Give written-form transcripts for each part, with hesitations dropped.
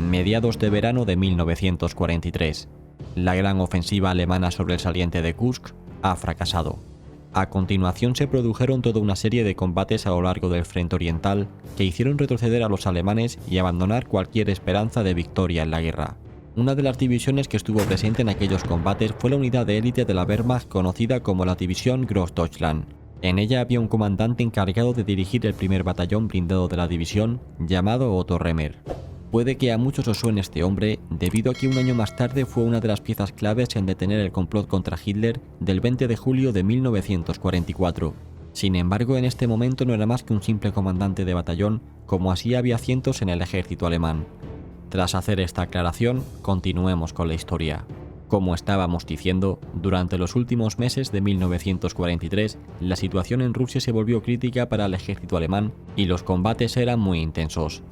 mediados de verano de 1943. La gran ofensiva alemana sobre el saliente de Kursk ha fracasado. A continuación se produjeron toda una serie de combates a lo largo del frente oriental que hicieron retroceder a los alemanes y abandonar cualquier esperanza de victoria en la guerra. Una de las divisiones que estuvo presente en aquellos combates fue la unidad de élite de la Wehrmacht conocida como la División Großdeutschland. En ella había un comandante encargado de dirigir el primer batallón blindado de la división, llamado Otto Remmer. Puede que a muchos os suene este hombre, debido a que un año más tarde fue una de las piezas claves en detener el complot contra Hitler del 20 de julio de 1944. Sin embargo, en este momento no era más que un simple comandante de batallón, como así había cientos en el ejército alemán. Tras hacer esta aclaración, continuemos con la historia. Como estábamos diciendo, durante los últimos meses de 1943, la situación en Rusia se volvió crítica para el ejército alemán y los combates eran muy intensos.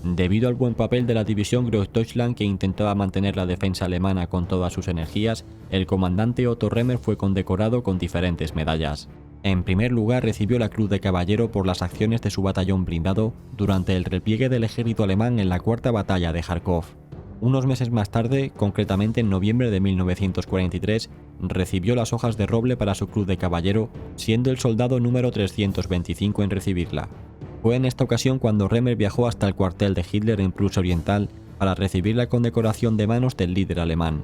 Debido al buen papel de la división Großdeutschland que intentaba mantener la defensa alemana con todas sus energías, el comandante Otto Remmer fue condecorado con diferentes medallas. En primer lugar, recibió la Cruz de Caballero por las acciones de su batallón blindado durante el repliegue del ejército alemán en la Cuarta Batalla de Járkov. Unos meses más tarde, concretamente en noviembre de 1943, recibió las hojas de roble para su Cruz de Caballero, siendo el soldado número 325 en recibirla. Fue en esta ocasión cuando Remmer viajó hasta el cuartel de Hitler en Prusia Oriental para recibir la condecoración de manos del líder alemán.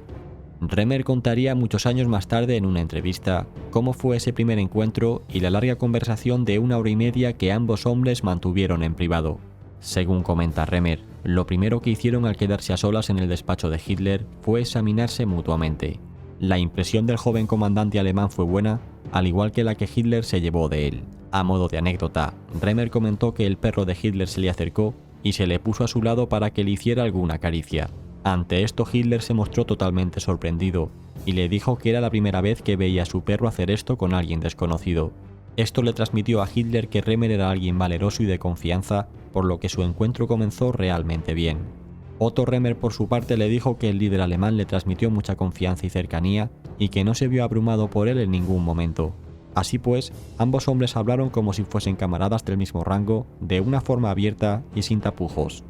Remmer contaría muchos años más tarde en una entrevista cómo fue ese primer encuentro y la larga conversación de 1 hora y media que ambos hombres mantuvieron en privado. Según comenta Remmer, lo primero que hicieron al quedarse a solas en el despacho de Hitler fue examinarse mutuamente. La impresión del joven comandante alemán fue buena, al igual que la que Hitler se llevó de él. A modo de anécdota, Remmer comentó que el perro de Hitler se le acercó y se le puso a su lado para que le hiciera alguna caricia. Ante esto Hitler se mostró totalmente sorprendido y le dijo que era la primera vez que veía a su perro hacer esto con alguien desconocido. Esto le transmitió a Hitler que Remmer era alguien valeroso y de confianza, por lo que su encuentro comenzó realmente bien. Otto Remmer por su parte le dijo que el líder alemán le transmitió mucha confianza y cercanía y que no se vio abrumado por él en ningún momento. Así pues, ambos hombres hablaron como si fuesen camaradas del mismo rango, de una forma abierta y sin tapujos.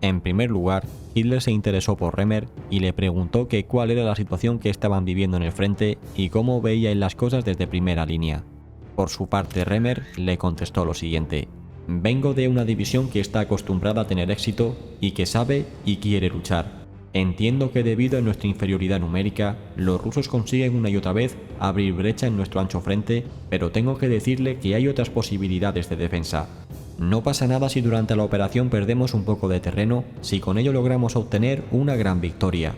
En primer lugar, Hitler se interesó por Remmer y le preguntó que cuál era la situación que estaban viviendo en el frente y cómo veía él las cosas desde primera línea. Por su parte, Remmer le contestó lo siguiente: «Vengo de una división que está acostumbrada a tener éxito y que sabe y quiere luchar. Entiendo que debido a nuestra inferioridad numérica, los rusos consiguen una y otra vez abrir brecha en nuestro ancho frente, pero tengo que decirle que hay otras posibilidades de defensa. No pasa nada si durante la operación perdemos un poco de terreno, si con ello logramos obtener una gran victoria».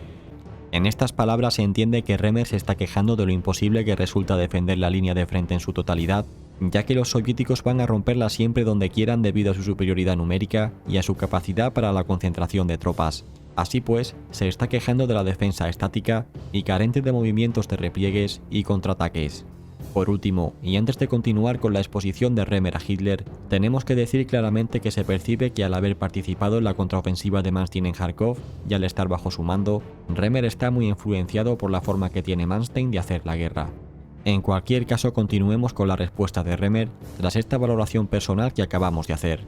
En estas palabras se entiende que Remmer se está quejando de lo imposible que resulta defender la línea de frente en su totalidad, ya que los soviéticos van a romperla siempre donde quieran debido a su superioridad numérica y a su capacidad para la concentración de tropas. Así pues, se está quejando de la defensa estática y carente de movimientos de repliegues y contraataques. Por último, y antes de continuar con la exposición de Remmer a Hitler, tenemos que decir claramente que se percibe que al haber participado en la contraofensiva de Manstein en Járkov y al estar bajo su mando, Remmer está muy influenciado por la forma que tiene Manstein de hacer la guerra. En cualquier caso, continuemos con la respuesta de Remmer tras esta valoración personal que acabamos de hacer.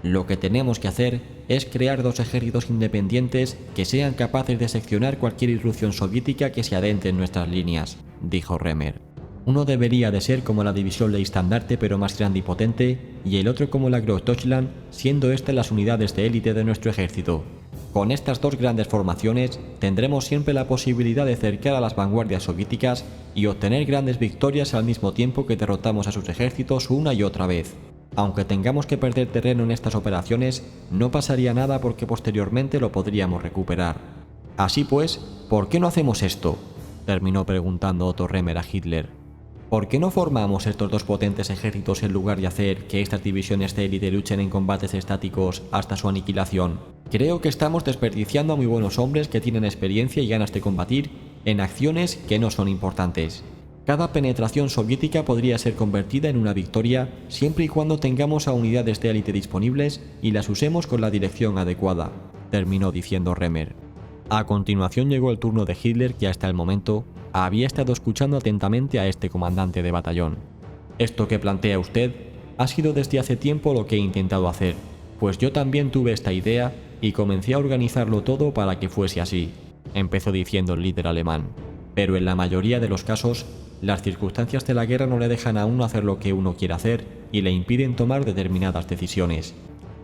Lo que tenemos que hacer es crear dos ejércitos independientes que sean capaces de seccionar cualquier irrupción soviética que se adentre en nuestras líneas, dijo Remmer. Uno debería de ser como la división Leistandarte pero más grande y potente, y el otro como la Großdeutschland, siendo estas las unidades de élite de nuestro ejército. Con estas dos grandes formaciones tendremos siempre la posibilidad de cercar a las vanguardias soviéticas y obtener grandes victorias al mismo tiempo que derrotamos a sus ejércitos una y otra vez. Aunque tengamos que perder terreno en estas operaciones, no pasaría nada porque posteriormente lo podríamos recuperar. Así pues, ¿por qué no hacemos esto?, terminó preguntando Otto Remmer a Hitler. ¿Por qué no formamos estos dos potentes ejércitos en lugar de hacer que estas divisiones de élite luchen en combates estáticos hasta su aniquilación? Creo que estamos desperdiciando a muy buenos hombres que tienen experiencia y ganas de combatir en acciones que no son importantes. Cada penetración soviética podría ser convertida en una victoria siempre y cuando tengamos a unidades de élite disponibles y las usemos con la dirección adecuada, terminó diciendo Remmer. A continuación llegó el turno de Hitler, que hasta el momento había estado escuchando atentamente a este comandante de batallón. «Esto que plantea usted ha sido desde hace tiempo lo que he intentado hacer. Pues yo también tuve esta idea y comencé a organizarlo todo para que fuese así, empezó diciendo el líder alemán. Pero en la mayoría de los casos, las circunstancias de la guerra no le dejan a uno hacer lo que uno quiere hacer y le impiden tomar determinadas decisiones.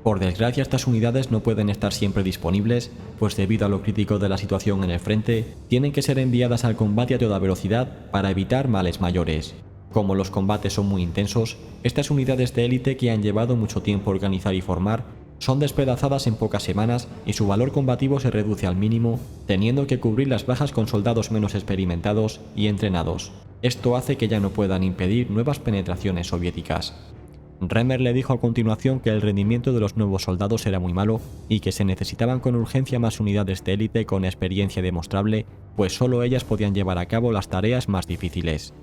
Por desgracia, estas unidades no pueden estar siempre disponibles, pues debido a lo crítico de la situación en el frente, tienen que ser enviadas al combate a toda velocidad para evitar males mayores. Como los combates son muy intensos, estas unidades de élite que han llevado mucho tiempo organizar y formar, son despedazadas en pocas semanas y su valor combativo se reduce al mínimo, teniendo que cubrir las bajas con soldados menos experimentados y entrenados. Esto hace que ya no puedan impedir nuevas penetraciones soviéticas. Remer le dijo a continuación que el rendimiento de los nuevos soldados era muy malo y que se necesitaban con urgencia más unidades de élite con experiencia demostrable, pues solo ellas podían llevar a cabo las tareas más difíciles.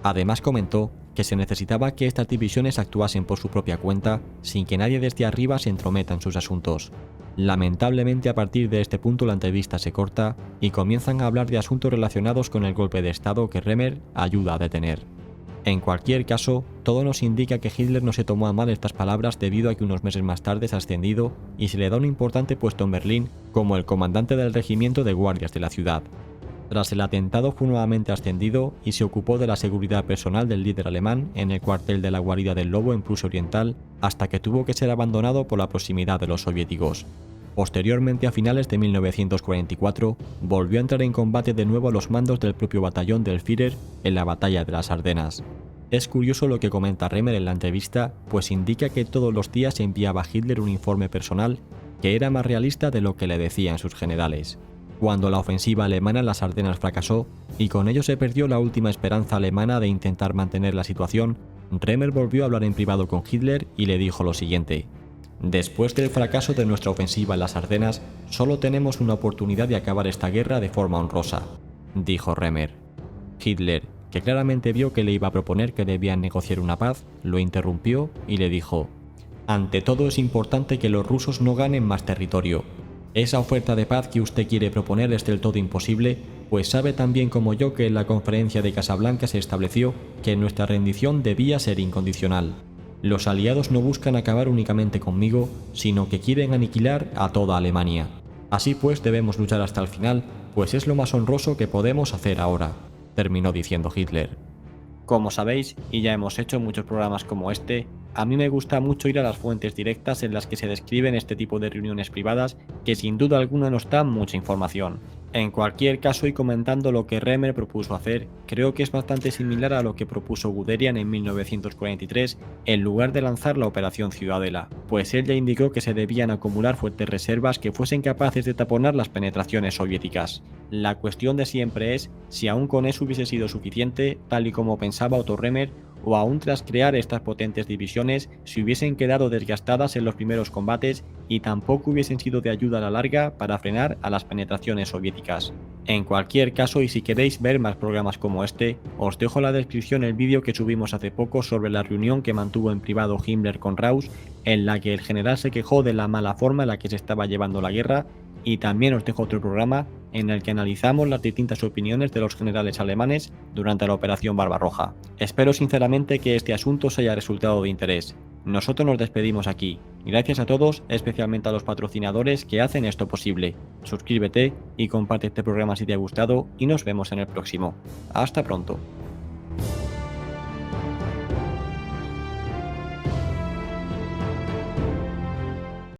Además comentó que se necesitaba que estas divisiones actuasen por su propia cuenta sin que nadie desde arriba se entrometa en sus asuntos. Lamentablemente, a partir de este punto la entrevista se corta y comienzan a hablar de asuntos relacionados con el golpe de estado que Remer ayuda a detener. En cualquier caso, todo nos indica que Hitler no se tomó a mal estas palabras debido a que unos meses más tarde es ascendido y se le da un importante puesto en Berlín como el comandante del regimiento de guardias de la ciudad. Tras el atentado fue nuevamente ascendido y se ocupó de la seguridad personal del líder alemán en el cuartel de la guarida del Lobo en Prusia Oriental hasta que tuvo que ser abandonado por la proximidad de los soviéticos. Posteriormente, a finales de 1944, volvió a entrar en combate de nuevo a los mandos del propio batallón del Führer en la batalla de las Ardenas. Es curioso lo que comenta Remer en la entrevista, pues indica que todos los días enviaba a Hitler un informe personal que era más realista de lo que le decían sus generales. Cuando la ofensiva alemana en las Ardenas fracasó y con ello se perdió la última esperanza alemana de intentar mantener la situación, Remer volvió a hablar en privado con Hitler y le dijo lo siguiente: «Después del fracaso de nuestra ofensiva en las Ardenas, solo tenemos una oportunidad de acabar esta guerra de forma honrosa», dijo Remer. Hitler, que claramente vio que le iba a proponer que debían negociar una paz, lo interrumpió y le dijo: «Ante todo es importante que los rusos no ganen más territorio. Esa oferta de paz que usted quiere proponer es del todo imposible, pues sabe tan bien como yo que en la conferencia de Casablanca se estableció que nuestra rendición debía ser incondicional. Los aliados no buscan acabar únicamente conmigo, sino que quieren aniquilar a toda Alemania. Así pues debemos luchar hasta el final, pues es lo más honroso que podemos hacer ahora», terminó diciendo Hitler. Como sabéis, y ya hemos hecho muchos programas como este, a mí me gusta mucho ir a las fuentes directas en las que se describen este tipo de reuniones privadas que sin duda alguna nos dan mucha información. En cualquier caso, y comentando lo que Remer propuso hacer, creo que es bastante similar a lo que propuso Guderian en 1943 en lugar de lanzar la Operación Ciudadela, pues él ya indicó que se debían acumular fuertes reservas que fuesen capaces de taponar las penetraciones soviéticas. La cuestión de siempre es si aún con eso hubiese sido suficiente, tal y como pensaba Otto Remer, o aún tras crear estas potentes divisiones se hubiesen quedado desgastadas en los primeros combates y tampoco hubiesen sido de ayuda a la larga para frenar a las penetraciones soviéticas. En cualquier caso, y si queréis ver más programas como este, os dejo en la descripción el vídeo que subimos hace poco sobre la reunión que mantuvo en privado Himmler con Rausch, en la que el general se quejó de la mala forma en la que se estaba llevando la guerra, y también os dejo otro programa en el que analizamos las distintas opiniones de los generales alemanes durante la Operación Barbarroja. Espero sinceramente que este asunto os haya resultado de interés. Nosotros nos despedimos aquí. Gracias a todos, especialmente a los patrocinadores que hacen esto posible. Suscríbete y comparte este programa si te ha gustado y nos vemos en el próximo. Hasta pronto.